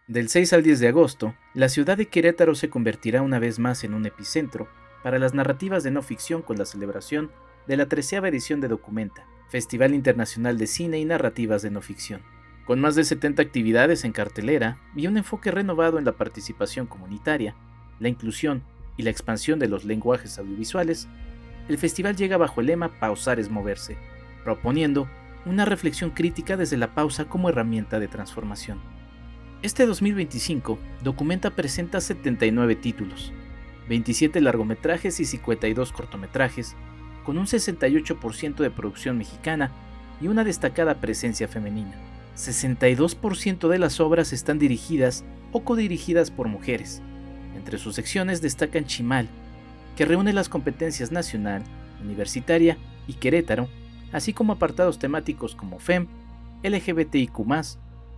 Del 6 al 10 de agosto, la ciudad de Querétaro se convertirá una vez más en un epicentro para las narrativas de no ficción con la celebración de la 13ª edición de Documenta, Festival Internacional de Cine y Narrativas de No Ficción. Con más de 70 actividades en cartelera y un enfoque renovado en la participación comunitaria, la inclusión y la expansión de los lenguajes audiovisuales, el festival llega bajo el lema Pausar es moverse, proponiendo una reflexión crítica desde la pausa como herramienta de transformación. Este 2025, Documenta presenta 79 títulos, 27 largometrajes y 52 cortometrajes, con un 68% de producción mexicana y una destacada presencia femenina. 62% de las obras están dirigidas o codirigidas por mujeres. Entre sus secciones destacan Chimal, que reúne las competencias nacional, universitaria y Querétaro, así como apartados temáticos como FEM, LGBTIQ+,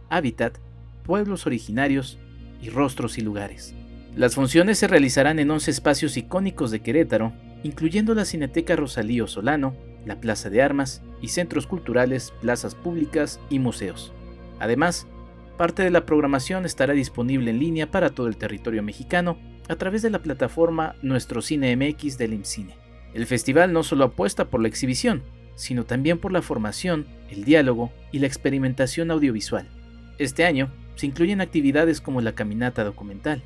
Hábitat, pueblos originarios y rostros y lugares. Las funciones se realizarán en 11 espacios icónicos de Querétaro, incluyendo la Cineteca Rosalío Solano, la Plaza de Armas y centros culturales, plazas públicas y museos. Además, parte de la programación estará disponible en línea para todo el territorio mexicano a través de la plataforma Nuestro Cine MX del IMCINE. El festival no solo apuesta por la exhibición, sino también por la formación, el diálogo y la experimentación audiovisual. Este año, se incluyen actividades como la caminata documental,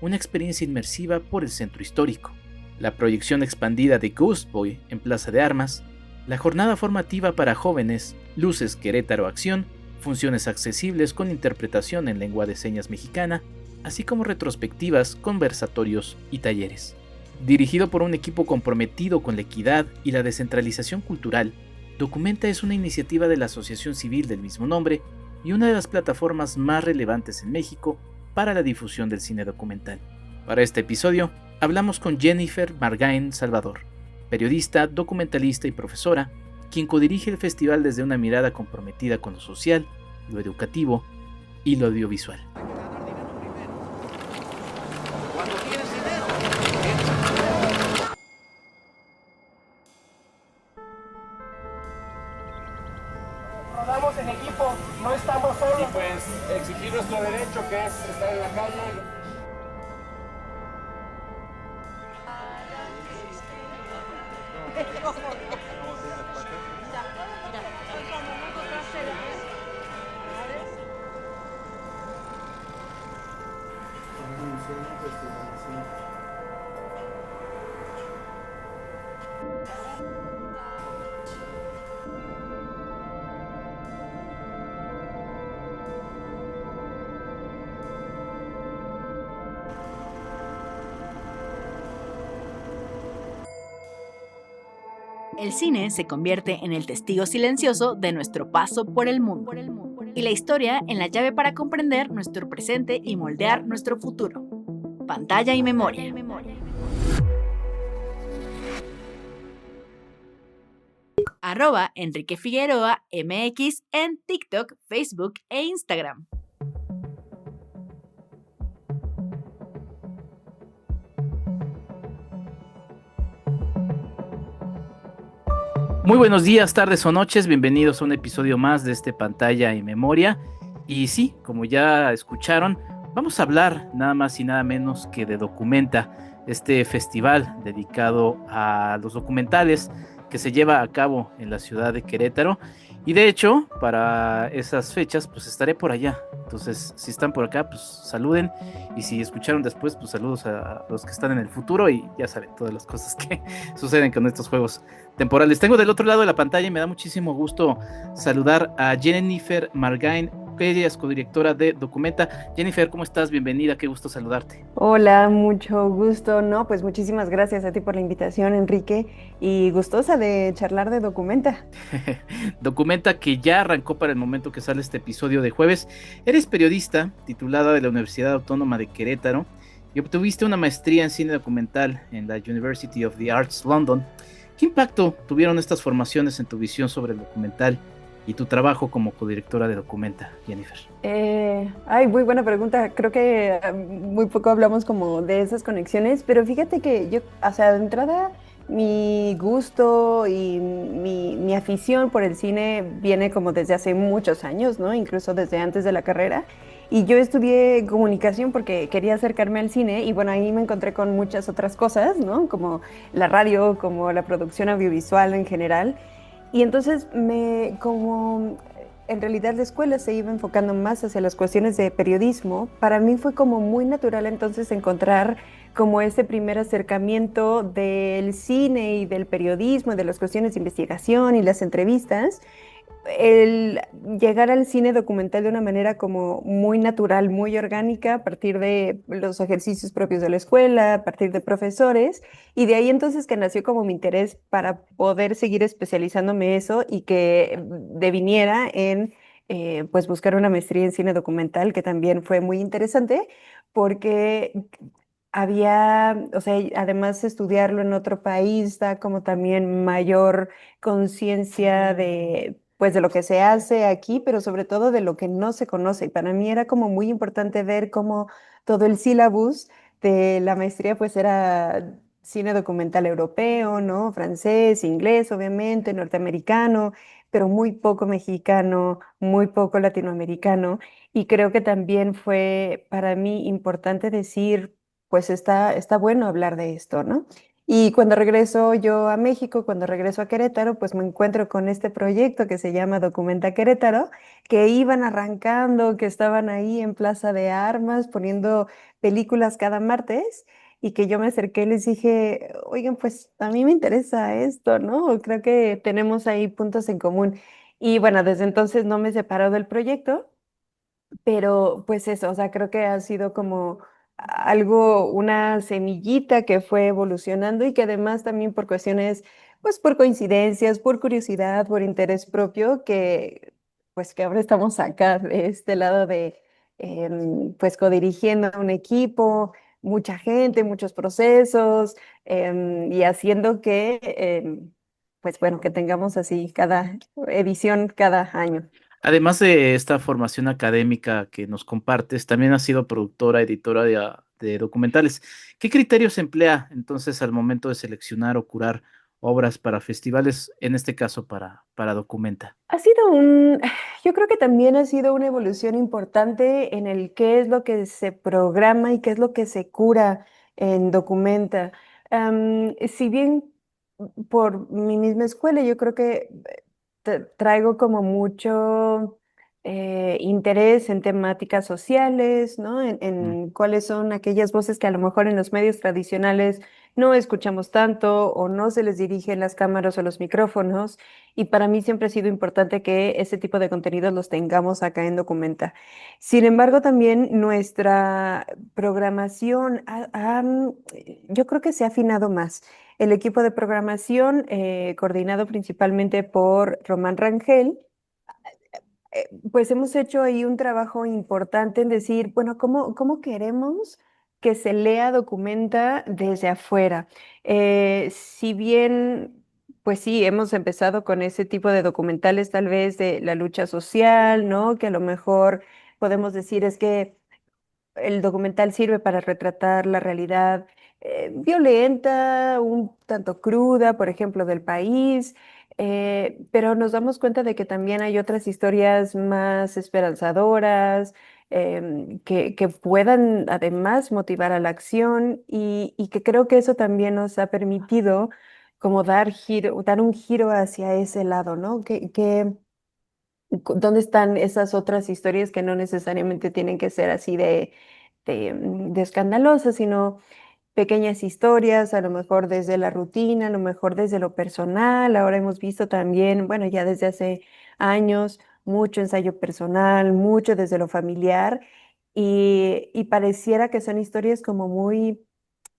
una experiencia inmersiva por el centro histórico, la proyección expandida de Ghost Boy en Plaza de Armas, la jornada formativa para jóvenes, Luces Querétaro Acción, funciones accesibles con interpretación en lengua de señas mexicana, así como retrospectivas, conversatorios y talleres. Dirigido por un equipo comprometido con la equidad y la descentralización cultural, Documenta es una iniciativa de la asociación civil del mismo nombre y una de las plataformas más relevantes en México para la difusión del cine documental. Para este episodio, hablamos con Jennifer Margain Salvador, periodista, documentalista y profesora, quien codirige el festival desde una mirada comprometida con lo social, lo educativo y lo audiovisual. Rodamos en equipo, no estamos solos. Y pues exigir nuestro derecho, que es estar en la calle. El cine se convierte en el testigo silencioso de nuestro paso por el mundo, y la historia en la llave para comprender nuestro presente y moldear nuestro futuro. Pantalla y memoria. @Enrique Figueroa MX en TikTok, Facebook e Instagram. Muy buenos días, tardes o noches, bienvenidos a un episodio más de este Pantalla y Memoria. Y sí, como ya escucharon, vamos a hablar nada más y nada menos que de Documenta, este festival dedicado a los documentales que se lleva a cabo en la ciudad de Querétaro. Y de hecho, para esas fechas, pues estaré por allá. Entonces, si están por acá, pues saluden. Y si escucharon después, pues saludos a los que están en el futuro. Y ya saben todas las cosas que suceden con estos juegos temporales. Tengo del otro lado de la pantalla y me da muchísimo gusto saludar a Jennifer Margain, que ella es codirectora de Documenta. Jennifer, ¿cómo estás? Bienvenida, qué gusto saludarte. Hola, mucho gusto. No, pues muchísimas gracias a ti por la invitación, Enrique, y gustosa de charlar de Documenta. Documenta, que ya arrancó para el momento que sale este episodio de jueves. Eres periodista titulada de la Universidad Autónoma de Querétaro y obtuviste una maestría en cine documental en la University of the Arts London. ¿Qué impacto tuvieron estas formaciones en tu visión sobre el documental y tu trabajo como codirectora de Documenta, Jennifer? Muy buena pregunta. Creo que muy poco hablamos como de esas conexiones, pero fíjate que yo, o sea, de entrada, mi gusto y mi afición por el cine viene como desde hace muchos años, ¿no? Incluso desde antes de la carrera. Y yo estudié comunicación porque quería acercarme al cine y bueno, ahí me encontré con muchas otras cosas, ¿no? Como la radio, como la producción audiovisual en general. Y entonces como en realidad la escuela se iba enfocando más hacia las cuestiones de periodismo, para mí fue como muy natural entonces encontrar como ese primer acercamiento del cine y del periodismo, de las cuestiones de investigación y las entrevistas, el llegar al cine documental de una manera como muy natural, muy orgánica, a partir de los ejercicios propios de la escuela, a partir de profesores, y de ahí entonces que nació como mi interés para poder seguir especializándome eso y que deviniera en pues buscar una maestría en cine documental, que también fue muy interesante, porque había, o sea, además de estudiarlo en otro país, da como también mayor conciencia de, pues, de lo que se hace aquí, pero sobre todo de lo que no se conoce. Y para mí era como muy importante ver cómo todo el sílabus de la maestría, pues, era cine documental europeo, ¿no? Francés, inglés, obviamente, norteamericano, pero muy poco mexicano, muy poco latinoamericano. Y creo que también fue para mí importante decir, pues está bueno hablar de esto, ¿no? Y cuando regreso yo a México, cuando regreso a Querétaro, pues me encuentro con este proyecto que se llama Documenta Querétaro, que iban arrancando, que estaban ahí en Plaza de Armas poniendo películas cada martes y que yo me acerqué y les dije, oigan, pues a mí me interesa esto, ¿no? Creo que tenemos ahí puntos en común. Y bueno, desde entonces no me he separado del proyecto. Pero pues eso, o sea, creo que ha sido como algo, una semillita que fue evolucionando y que además también por cuestiones, pues por coincidencias, por curiosidad, por interés propio, que pues que ahora estamos acá de este lado de, pues codirigiendo un equipo, mucha gente, muchos procesos y haciendo que, pues bueno, que tengamos así cada edición cada año. Además de esta formación académica que nos compartes, también has sido productora, editora de documentales. ¿Qué criterios emplea entonces al momento de seleccionar o curar obras para festivales, en este caso para Documenta? Ha sido yo creo que también ha sido una evolución importante en el qué es lo que se programa y qué es lo que se cura en Documenta. Si bien por mi misma escuela, yo creo que traigo como mucho interés en temáticas sociales, ¿no? Mm. En cuáles son aquellas voces que a lo mejor en los medios tradicionales no escuchamos tanto o no se les dirigen las cámaras o los micrófonos. Y para mí siempre ha sido importante que ese tipo de contenidos los tengamos acá en Documenta. Sin embargo, también nuestra programación, yo creo que se ha afinado más. El equipo de programación, coordinado principalmente por Román Rangel, pues hemos hecho ahí un trabajo importante en decir, bueno, ¿cómo queremos que se lea, documenta desde afuera? Si bien, pues sí, hemos empezado con ese tipo de documentales tal vez de la lucha social, ¿no? Que a lo mejor podemos decir es que el documental sirve para retratar la realidad violenta, un tanto cruda, por ejemplo, del país, pero nos damos cuenta de que también hay otras historias más esperanzadoras, que puedan además motivar a la acción y que creo que eso también nos ha permitido como dar un giro hacia ese lado, ¿no? ¿Dónde están esas otras historias que no necesariamente tienen que ser así de escandalosas, sino pequeñas historias, a lo mejor desde la rutina, a lo mejor desde lo personal? Ahora hemos visto también, bueno, ya desde hace años, mucho ensayo personal, mucho desde lo familiar, y pareciera que son historias como muy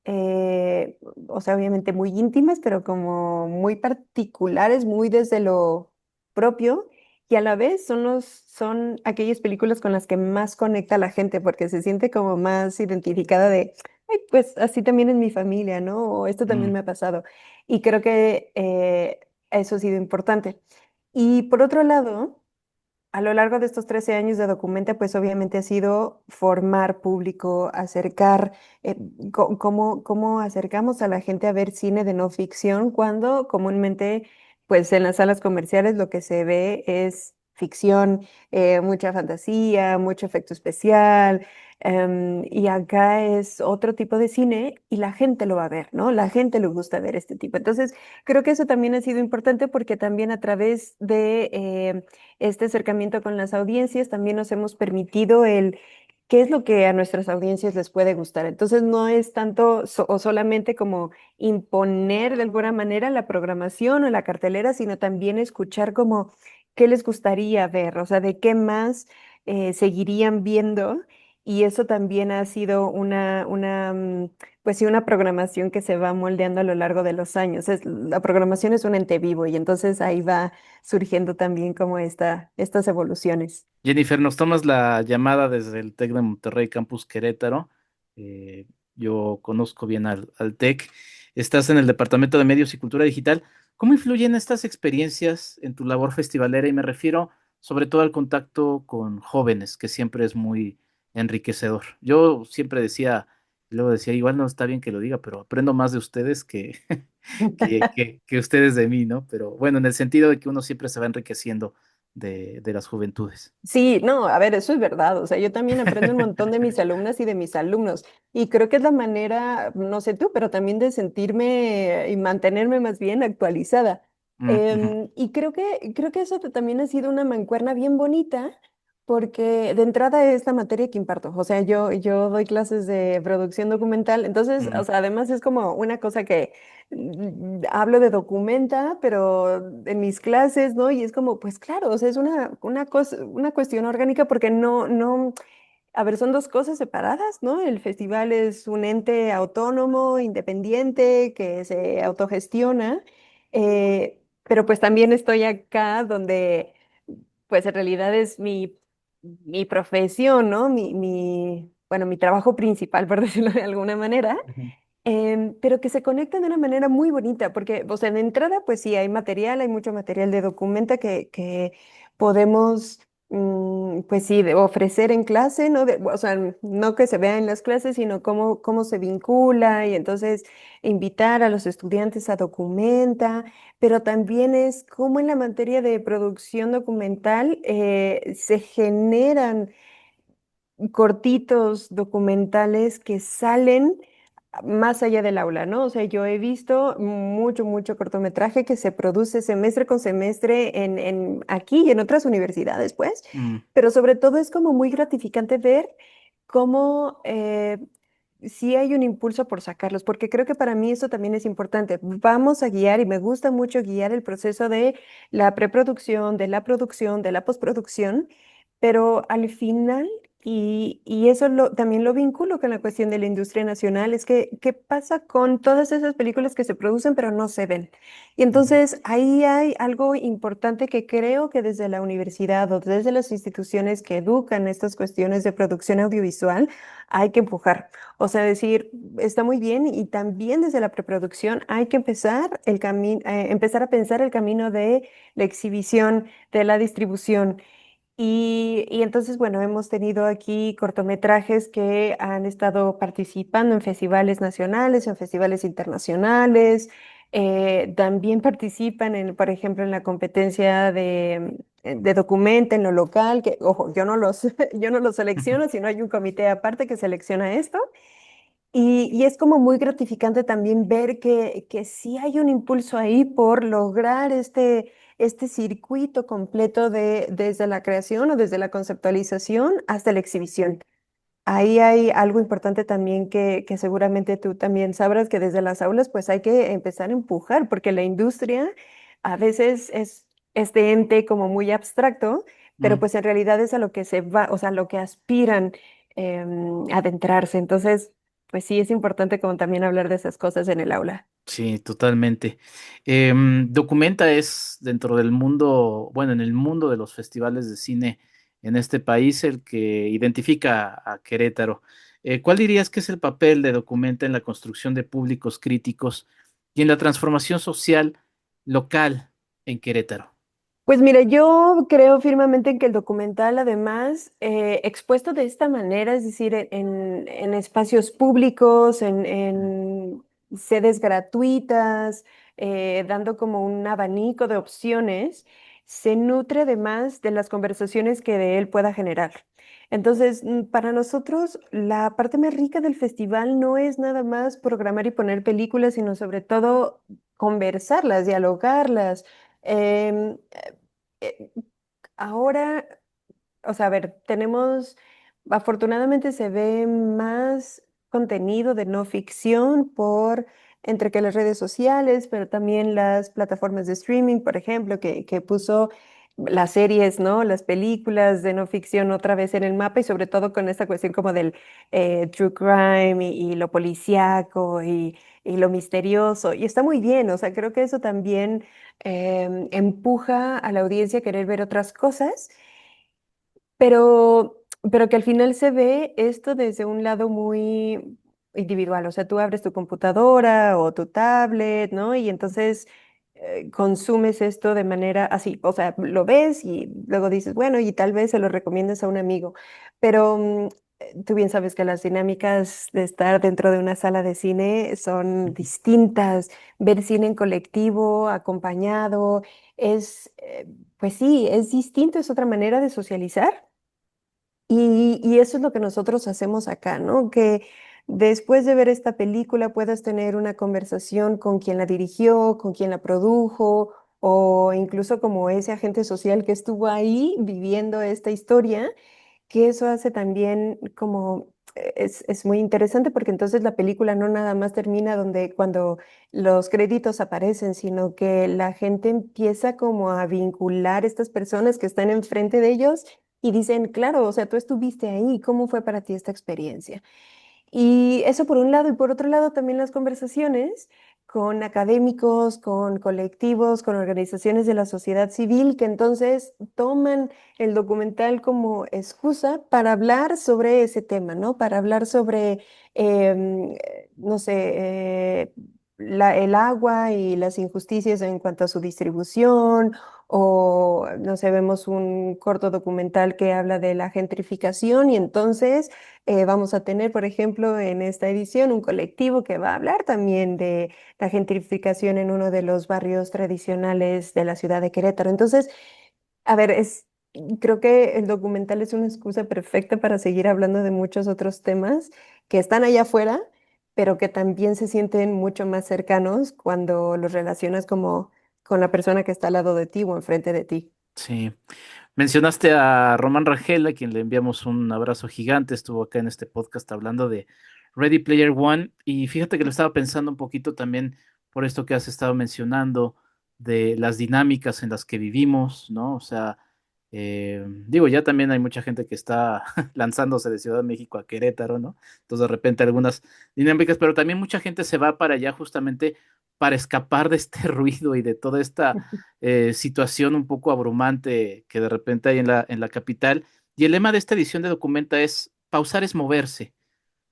eh, o sea, obviamente muy íntimas, pero como muy particulares, muy desde lo propio, y a la vez son aquellas películas con las que más conecta la gente, porque se siente como más identificada de, "Ay, pues así también en mi familia, ¿no? O esto también Mm. me ha pasado." Y creo que eso ha sido importante. Y por otro lado, a lo largo de estos 13 años de Documenta, pues obviamente ha sido formar público, acercar, cómo acercamos a la gente a ver cine de no ficción cuando comúnmente, pues en las salas comerciales lo que se ve es ficción, mucha fantasía, mucho efecto especial. Y acá es otro tipo de cine y la gente lo va a ver, ¿no? La gente le gusta ver este tipo. Entonces, creo que eso también ha sido importante porque también a través de este acercamiento con las audiencias, también nos hemos permitido el qué es lo que a nuestras audiencias les puede gustar. Entonces, no es tanto o solamente como imponer de alguna manera la programación o la cartelera, sino también escuchar como qué les gustaría ver, o sea, de qué más seguirían viendo. Y eso también ha sido pues sí, una programación que se va moldeando a lo largo de los años. La programación es un ente vivo y entonces ahí va surgiendo también como estas evoluciones. Jennifer, nos tomas la llamada desde el TEC de Monterrey, Campus Querétaro. Eh, yo conozco bien al TEC. Estás en el Departamento de Medios y Cultura Digital. ¿Cómo influyen estas experiencias en tu labor festivalera? Y me refiero sobre todo al contacto con jóvenes, que siempre es muy enriquecedor. Yo siempre decía, y luego decía, igual no está bien que lo diga, pero aprendo más de ustedes que, que ustedes de mí, ¿no? Pero bueno, en el sentido de que uno siempre se va enriqueciendo de las juventudes. Sí, no, a ver, eso es verdad. O sea, yo también aprendo un montón de mis alumnas y de mis alumnos. Y creo que es la manera, no sé tú, pero también de sentirme y mantenerme más bien actualizada. Mm, ujú, Y creo que eso también ha sido una mancuerna bien bonita, porque de entrada es la materia que imparto. O sea, yo doy clases de producción documental. Entonces, ujú, o sea, además es como una cosa que hablo de documenta, pero en mis clases, ¿no? Y es como, pues claro, o sea, es una cosa, una cuestión orgánica porque no, a ver, son dos cosas separadas, ¿no? El festival es un ente autónomo, independiente, que se autogestiona, pero pues también estoy acá donde, pues en realidad es mi profesión, ¿no? Bueno, mi trabajo principal, por decirlo de alguna manera. ujú. Pero que se conectan de una manera muy bonita, porque, o sea, de entrada, pues sí, hay material, hay mucho material de documenta que podemos, pues sí, ofrecer en clase, ¿no? O sea, no que se vea en las clases, sino cómo se vincula y entonces invitar a los estudiantes a documenta, pero también es cómo en la materia de producción documental se generan cortitos documentales que salen más allá del aula, ¿no? O sea, yo he visto mucho cortometraje que se produce semestre con semestre aquí y en otras universidades, pues, Mm, pero sobre todo es como muy gratificante ver cómo sí hay un impulso por sacarlos, porque creo que para mí eso también es importante. Vamos a guiar y me gusta mucho guiar el proceso de la preproducción, de la producción, de la postproducción, pero al final, y eso también lo vinculo con la cuestión de la industria nacional, es que qué pasa con todas esas películas que se producen pero no se ven. Y ujú, entonces ahí hay algo importante que creo que desde la universidad o desde las instituciones que educan estas cuestiones de producción audiovisual hay que empujar. O sea, decir, está muy bien y también desde la preproducción hay que empezar empezar a pensar el camino de la exhibición, de la distribución. Y entonces, bueno, hemos tenido aquí cortometrajes que han estado participando en festivales nacionales, en festivales internacionales. También participan por ejemplo, en la competencia de Documenta en lo local, que, ojo, yo no los, yo no los ujú. selecciono, sino hay un comité aparte que selecciona esto. Y es como muy gratificante también ver que sí hay un impulso ahí por lograr este circuito completo desde la creación o desde la conceptualización hasta la exhibición. Ahí hay algo importante también que seguramente tú también sabrás que desde las aulas pues hay que empezar a empujar porque la industria a veces es este ente como muy abstracto, pero Mm, pues en realidad es a lo que se va, o sea, a lo que aspiran adentrarse. Entonces, pues sí es importante como también hablar de esas cosas en el aula. sí, totalmente. Documenta es dentro del mundo, bueno, en el mundo de los festivales de cine en este país el que identifica a Querétaro. ¿Cuál dirías que es el papel de Documenta en la construcción de públicos críticos y en la transformación social local en Querétaro? Pues mira, yo creo firmemente en que el documental, además, expuesto de esta manera, es decir, en espacios públicos, en sedes gratuitas, dando como un abanico de opciones, se nutre además de las conversaciones que de él pueda generar. Entonces, para nosotros, la parte más rica del festival no es nada más programar y poner películas, sino sobre todo conversarlas, dialogarlas. Em, eh, Ahora, o sea, a ver, afortunadamente se ve más contenido de no ficción por entre que las redes sociales, pero también las plataformas de streaming, por ejemplo, que puso las series, ¿no? Las películas de no ficción otra vez en el mapa y sobre todo con esta cuestión como del true crime y lo policíaco y lo misterioso. Y está muy bien, o sea, creo que eso también empuja a la audiencia a querer ver otras cosas. Pero que al final se ve esto desde un lado muy individual. O sea, tú abres tu computadora o tu tablet, ¿no? Y entonces consumes esto de manera así. O sea, lo ves y luego dices, bueno, y tal vez se lo recomiendas a un amigo. Pero tú bien sabes que las dinámicas de estar dentro de una sala de cine son distintas. Ver cine en colectivo, acompañado, pues sí, es distinto, es otra manera de socializar. Y eso es lo que nosotros hacemos acá, ¿no? Que después de ver esta película puedas tener una conversación con quien la dirigió, con quien la produjo, o incluso como ese agente social que estuvo ahí viviendo esta historia, que eso hace también como, es muy interesante porque entonces la película no nada más termina donde cuando los créditos aparecen, sino que la gente empieza como a vincular estas personas que están enfrente de ellos y dicen, claro, o sea, tú estuviste ahí, ¿cómo fue para ti esta experiencia? Y eso por un lado, y por otro lado también las conversaciones con académicos, con colectivos, con organizaciones de la sociedad civil, que entonces toman el documental como excusa para hablar sobre ese tema, ¿no? Para hablar sobre, no sé, el agua y las injusticias en cuanto a su distribución, o, no sé, vemos un corto documental que habla de la gentrificación y entonces vamos a tener, por ejemplo, en esta edición un colectivo que va a hablar también de la gentrificación en uno de los barrios tradicionales de la ciudad de Querétaro. Entonces, a ver, creo que el documental es una excusa perfecta para seguir hablando de muchos otros temas que están allá afuera, pero que también se sienten mucho más cercanos cuando los relacionas como con la persona que está al lado de ti o enfrente de ti. Sí. Mencionaste a Román Rangel, a quien le enviamos un abrazo gigante, estuvo acá en este podcast hablando de Ready Player One, y fíjate que lo estaba pensando un poquito también por esto que has estado mencionando, de las dinámicas en las que vivimos, ¿no? O sea, digo, ya también hay mucha gente que está lanzándose de Ciudad de México a Querétaro, ¿no? Entonces de repente algunas dinámicas, pero también mucha gente se va para allá justamente para escapar de este ruido y de toda esta situación un poco abrumante que de repente hay en la capital. Y el lema de esta edición de Documenta es pausar es moverse,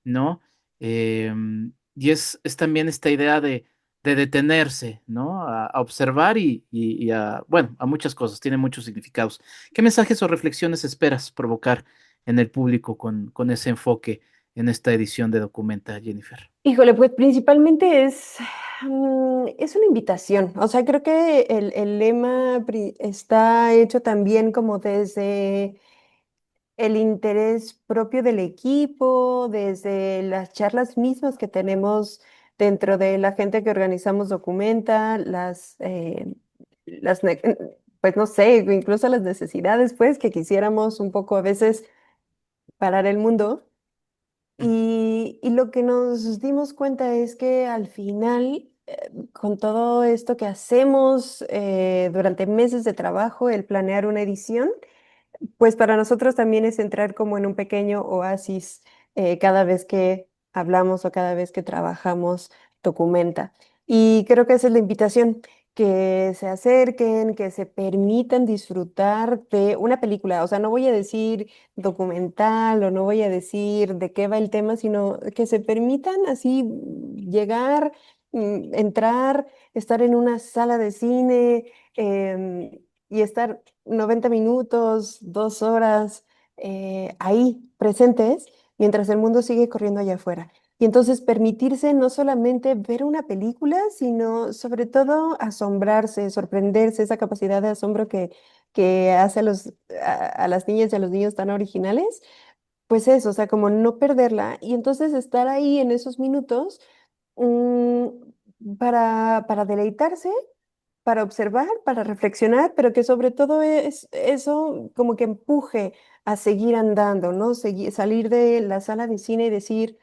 ¿no? Y es también esta idea de detenerse, ¿no? A observar y a, bueno, a muchas cosas, tiene muchos significados. ¿Qué mensajes o reflexiones esperas provocar en el público con ese enfoque en esta edición de Documenta, Jennifer? Híjole, pues principalmente es una invitación. O sea, creo que el lema está hecho también como desde el interés propio del equipo, desde las charlas mismas que tenemos dentro de la gente que organizamos Documenta, las ne- pues no sé, incluso las necesidades, pues, que quisiéramos un poco a veces parar el mundo. Y lo que nos dimos cuenta es que al final, con todo esto que hacemos durante meses de trabajo, el planear una edición, pues para nosotros también es entrar como en un pequeño oasis cada vez que hablamos o cada vez que trabajamos Documenta. Y creo que esa es la invitación, que se acerquen, que se permitan disfrutar de una película. O sea, no voy a decir documental o no voy a decir de qué va el tema, sino que se permitan así llegar, entrar, estar en una sala de cine. Y estar 90 minutos, 2 horas ahí presentes mientras el mundo sigue corriendo allá afuera. Y entonces permitirse no solamente ver una película, sino sobre todo asombrarse, sorprenderse, esa capacidad de asombro que hace a las niñas y a los niños tan originales, pues eso, o sea, como no perderla y entonces estar ahí en esos minutos para deleitarse, para observar, para reflexionar, pero que sobre todo es eso como que empuje a seguir andando, ¿no? Salir de la sala de cine y decir,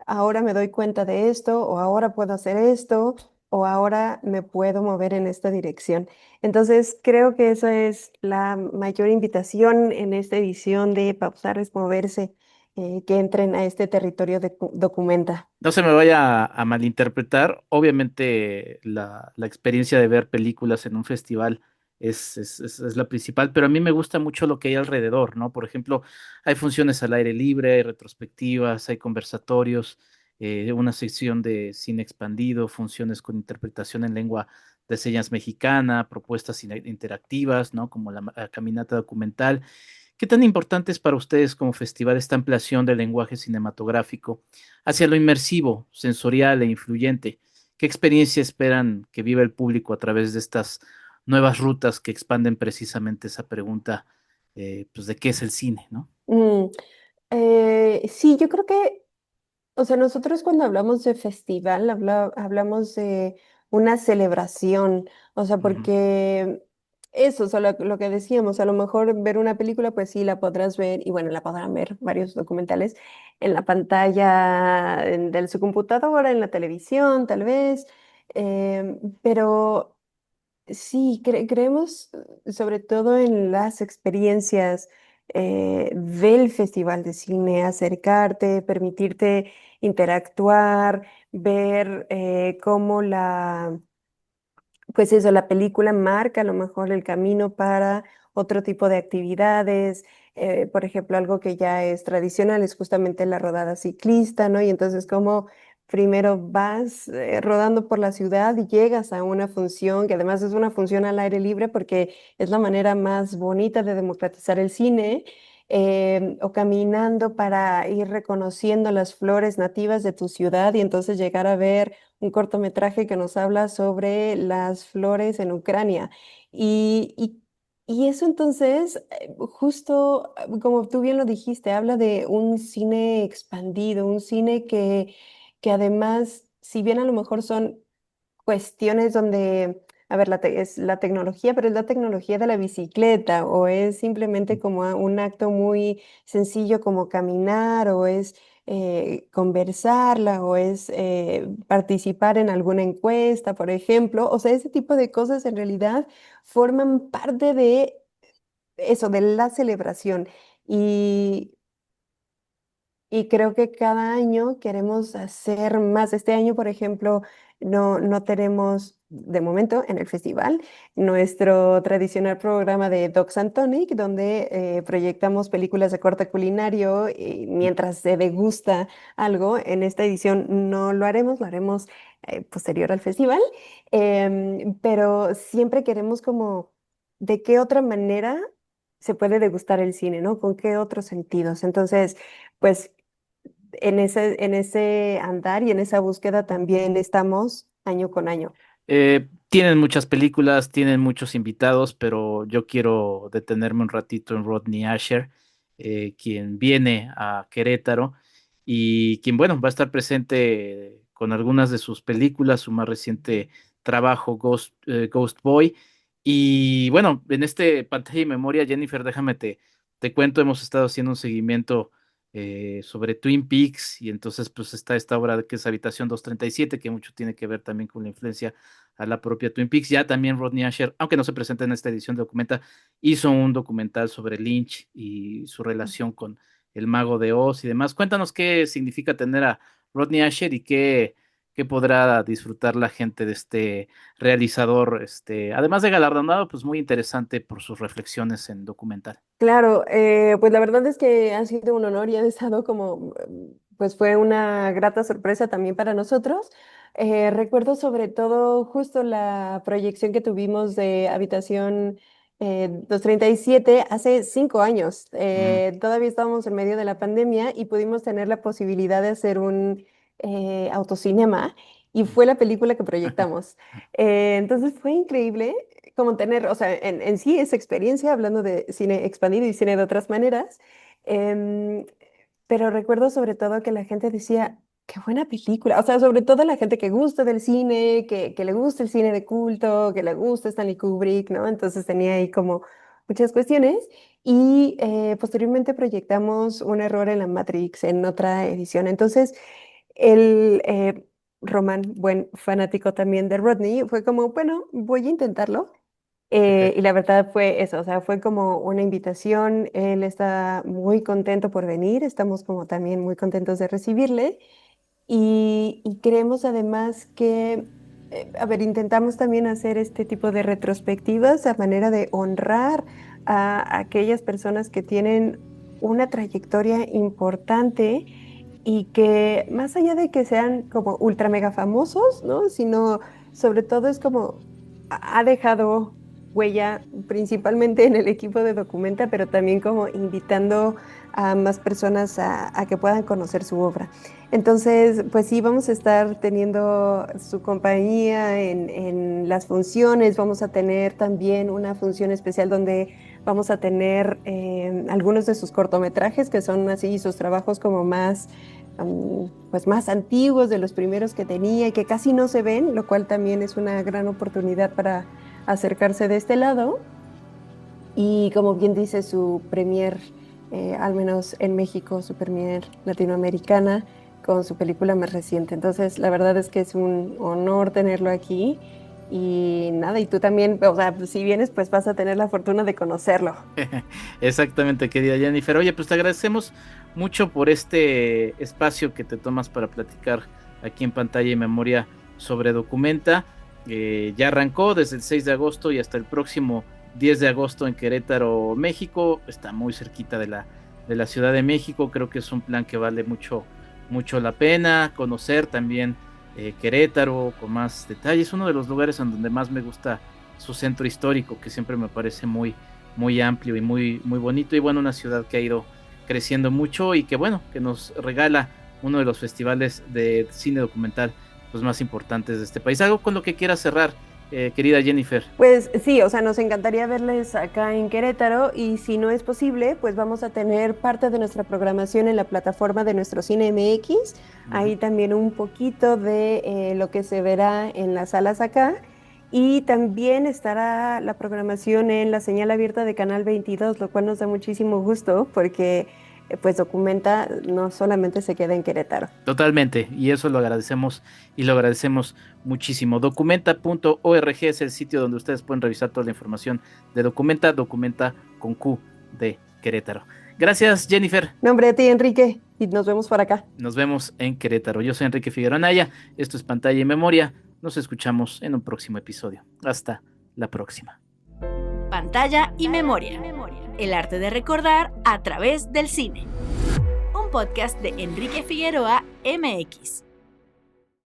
ahora me doy cuenta de esto, o ahora puedo hacer esto, o ahora me puedo mover en esta dirección. Entonces, creo que esa es la mayor invitación en esta edición de Pausar es Moverse, que entren a este territorio de documenta. No se me vaya a malinterpretar. Obviamente la experiencia de ver películas en un festival es la principal, pero a mí me gusta mucho lo que hay alrededor, ¿no? Por ejemplo, hay funciones al aire libre, hay retrospectivas, hay conversatorios, una sección de cine expandido, funciones con interpretación en lengua de señas mexicana, propuestas interactivas, ¿no? Como la caminata documental. ¿Qué tan importante es para ustedes como festival esta ampliación del lenguaje cinematográfico hacia lo inmersivo, sensorial e influyente? ¿Qué experiencia esperan que viva el público a través de estas nuevas rutas que expanden precisamente esa pregunta, pues, de qué es el cine, ¿no? Mm, sí, yo creo que o sea, nosotros cuando hablamos de festival, hablamos de una celebración, o sea, Ujú. porque eso, o sea, lo que decíamos, a lo mejor ver una película, pues sí, la podrás ver, y bueno, la podrán ver varios documentales en la pantalla de su computadora, en la televisión, tal vez, pero sí, creemos sobre todo en las experiencias del Festival de Cine, acercarte, permitirte interactuar, ver cómo pues eso, la película marca a lo mejor el camino para otro tipo de actividades. Por ejemplo, algo que ya es tradicional es justamente la rodada ciclista, ¿no? Y entonces como primero vas rodando por la ciudad y llegas a una función, que además es una función al aire libre porque es la manera más bonita de democratizar el cine. O caminando para ir reconociendo las flores nativas de tu ciudad y entonces llegar a ver un cortometraje que nos habla sobre las flores en Ucrania. Y, y- y eso entonces, justo como tú bien lo dijiste, habla de un cine expandido, un cine que además, si bien a lo mejor son cuestiones donde, a ver, es la tecnología, pero es la tecnología de la bicicleta o es simplemente como un acto muy sencillo como caminar o es conversarla o es participar en alguna encuesta, por ejemplo. O sea, ese tipo de cosas en realidad forman parte de eso, de la celebración. Y y creo que cada año queremos hacer más. Este año, por ejemplo, no tenemos de momento en el festival nuestro tradicional programa de Docs and Tonic, donde proyectamos películas de corte culinario y mientras se degusta algo. En esta edición no lo haremos, lo haremos posterior al festival. Pero siempre queremos como de qué otra manera se puede degustar el cine, ¿no? ¿Con qué otros sentidos? Entonces, pues en ese andar y en esa búsqueda también estamos año con año. Tienen muchas películas, tienen muchos invitados, pero yo quiero detenerme un ratito en Rodney Asher, quien viene a Querétaro y quien, bueno, va a estar presente con algunas de sus películas, su más reciente trabajo, Ghost Boy. Y bueno, en este pantalla y memoria, Jennifer, déjame te cuento, hemos estado haciendo un seguimiento sobre Twin Peaks y entonces pues está esta obra que es Habitación 237, que mucho tiene que ver también con la influencia a la propia Twin Peaks. Ya también Rodney Asher, aunque no se presenta en esta edición de Documenta, hizo un documental sobre Lynch y su relación con el Mago de Oz y demás. Cuéntanos qué significa tener a Rodney Asher y qué podrá disfrutar la gente de este realizador, además de galardonado, pues muy interesante por sus reflexiones en documental. Claro, pues la verdad es que ha sido un honor y ha estado como, pues fue una grata sorpresa también para nosotros. Recuerdo sobre todo justo la proyección que tuvimos de Habitación 237 hace 5 años. Mm, Todavía estábamos en medio de la pandemia y pudimos tener la posibilidad de hacer Autocinema y fue la película que proyectamos. Entonces fue increíble como tener, o sea, en sí esa experiencia, hablando de cine expandido y cine de otras maneras, em, pero recuerdo sobre todo que la gente decía, qué buena película, o sea, sobre todo la gente que gusta del cine, que le gusta el cine de culto, que le gusta Stanley Kubrick, ¿no? Entonces tenía ahí como muchas cuestiones y posteriormente proyectamos Un error en la Matrix en otra edición. Entonces, el Román, buen fanático también de Rodney, fue como, bueno, voy a intentarlo. Y la verdad fue eso, o sea, fue como una invitación. Él está muy contento por venir, estamos como también muy contentos de recibirle. Y creemos además que, a ver, intentamos también hacer este tipo de retrospectivas a manera de honrar a aquellas personas que tienen una trayectoria importante y que más allá de que sean como ultra mega famosos, ¿no? Sino sobre todo es como ha dejado huella principalmente en el equipo de Documenta, pero también como invitando a más personas a que puedan conocer su obra. Entonces, pues sí, vamos a estar teniendo su compañía en las funciones, vamos a tener también una función especial donde vamos a tener algunos de sus cortometrajes, que son así sus trabajos como más pues más antiguos, de los primeros que tenía y que casi no se ven, lo cual también es una gran oportunidad para acercarse de este lado. Y como bien dice, su premier, al menos en México, su premier latinoamericana con su película más reciente. Entonces, la verdad es que es un honor tenerlo aquí. Y nada, y tú también, o sea, si vienes, pues vas a tener la fortuna de conocerlo. Exactamente, querida Jennifer. Oye, pues te agradecemos mucho por este espacio que te tomas para platicar aquí en Pantalla y Memoria sobre Documenta. Ya arrancó desde el 6 de agosto y hasta el próximo 10 de agosto en Querétaro, México. Está muy cerquita de la Ciudad de México. Creo que es un plan que vale mucho la pena conocer también. Querétaro con más detalles, uno de los lugares en donde más me gusta su centro histórico, que siempre me parece muy amplio y muy bonito, y bueno, una ciudad que ha ido creciendo mucho y que bueno, que nos regala uno de los festivales de cine documental pues más importantes de este país. ¿Algo con lo que quieras cerrar, querida Jennifer? Pues sí, o sea, nos encantaría verles acá en Querétaro y si no es posible, pues vamos a tener parte de nuestra programación en la plataforma de nuestro Cine MX. Ahí también un poquito de lo que se verá en las salas acá. Y también estará la programación en la señal abierta de Canal 22, lo cual nos da muchísimo gusto porque pues Documenta no solamente se queda en Querétaro. Totalmente, y eso lo agradecemos y lo agradecemos muchísimo. Documenta.org es el sitio donde ustedes pueden revisar toda la información de Documenta con Q de Querétaro. Gracias, Jennifer. Nombre de ti, Enrique, y nos vemos por acá. Nos vemos en Querétaro. Yo soy Enrique Figueroa Anaya, esto es Pantalla y Memoria. Nos escuchamos en un próximo episodio. Hasta la próxima. Pantalla y Memoria. El arte de recordar a través del cine. Un podcast de Enrique Figueroa MX.